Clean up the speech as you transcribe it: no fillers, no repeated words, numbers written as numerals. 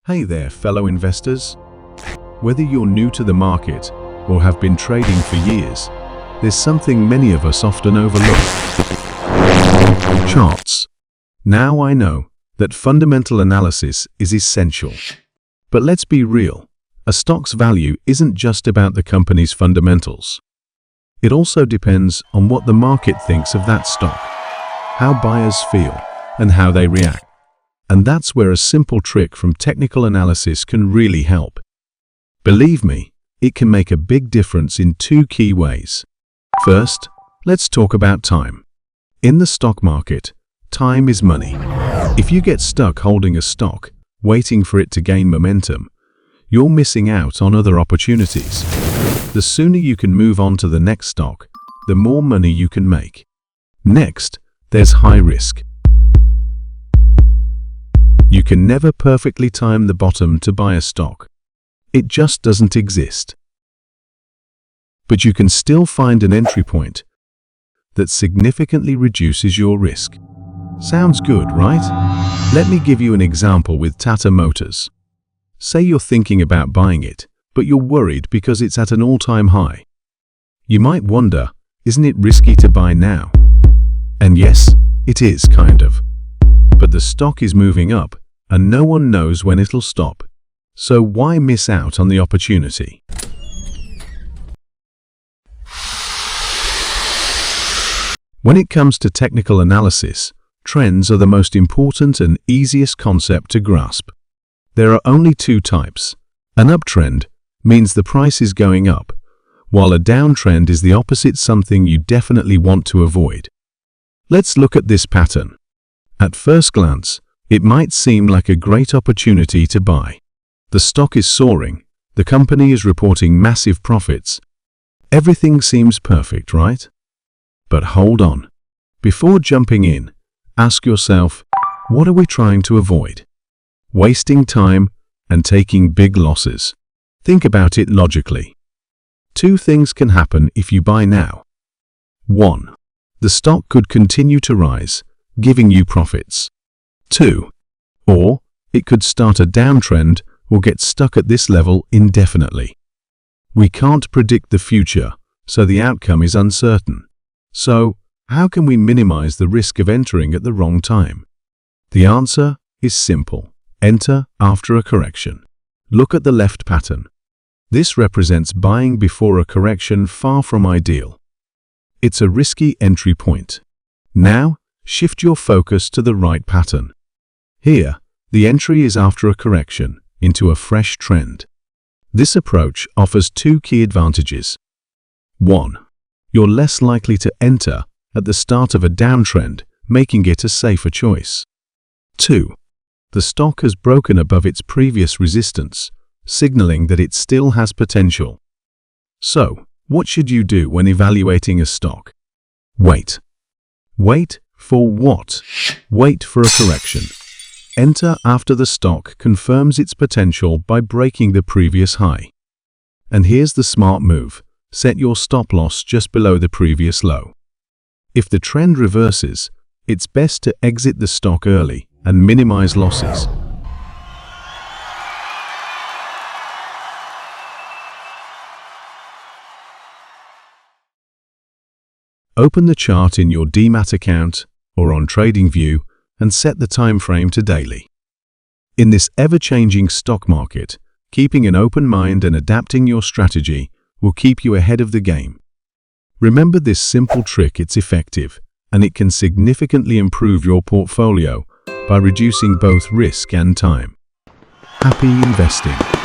Hey there, fellow investors. Whether you're new to the market or have been trading for years, there's something many of us often overlook. Charts. Now I know that fundamental analysis is essential. But let's be real, a stock's value isn't just about the company's fundamentals. It also depends on what the market thinks of that stock, how buyers feel, and how they react. And that's where a simple trick from technical analysis can really help. Believe me, it can make a big difference in two key ways. First, let's talk about time. In the stock market, time is money. If you get stuck holding a stock, waiting for it to gain momentum, you're missing out on other opportunities. The sooner you can move on to the next stock, the more money you can make. Next, there's high risk. You can never perfectly time the bottom to buy a stock. It just doesn't exist. But you can still find an entry point that significantly reduces your risk. Sounds good, right? Let me give you an example with Tata Motors. Say you're thinking about buying it, but you're worried because it's at an all-time high. You might wonder, isn't it risky to buy now? And yes, it is kind of. But the stock is moving up, and no one knows when it'll stop. So why miss out on the opportunity? When it comes to technical analysis, trends are the most important and easiest concept to grasp. There are only two types. An uptrend means the price is going up, while a downtrend is the opposite, something you definitely want to avoid. Let's look at this pattern. At first glance, it might seem like a great opportunity to buy. The stock is soaring, the company is reporting massive profits. Everything seems perfect, right? But hold on. Before jumping in, ask yourself, what are we trying to avoid? Wasting time and taking big losses. Think about it logically. Two things can happen if you buy now. 1. The stock could continue to rise, giving you profits. 2. Or it could start a downtrend or get stuck at this level indefinitely. We can't predict the future, so the outcome is uncertain. So, how can we minimize the risk of entering at the wrong time? The answer is simple. Enter after a correction. Look at the left pattern. This represents buying before a correction, far from ideal. It's a risky entry point. Now, shift your focus to the right pattern. Here, the entry is after a correction, into a fresh trend. This approach offers two key advantages. 1. You're less likely to enter at the start of a downtrend, making it a safer choice. 2. The stock has broken above its previous resistance, signaling that it still has potential. So, what should you do when evaluating a stock? Wait. Wait for what? Wait for a correction. Enter after the stock confirms its potential by breaking the previous high. And here's the smart move. Set your stop loss just below the previous low. If the trend reverses, it's best to exit the stock early and minimize losses. Open the chart in your Demat account or on TradingView and set the time frame to daily. In this ever-changing stock market, keeping an open mind and adapting your strategy will keep you ahead of the game. Remember this simple trick, it's effective, and it can significantly improve your portfolio by reducing both risk and time. Happy investing!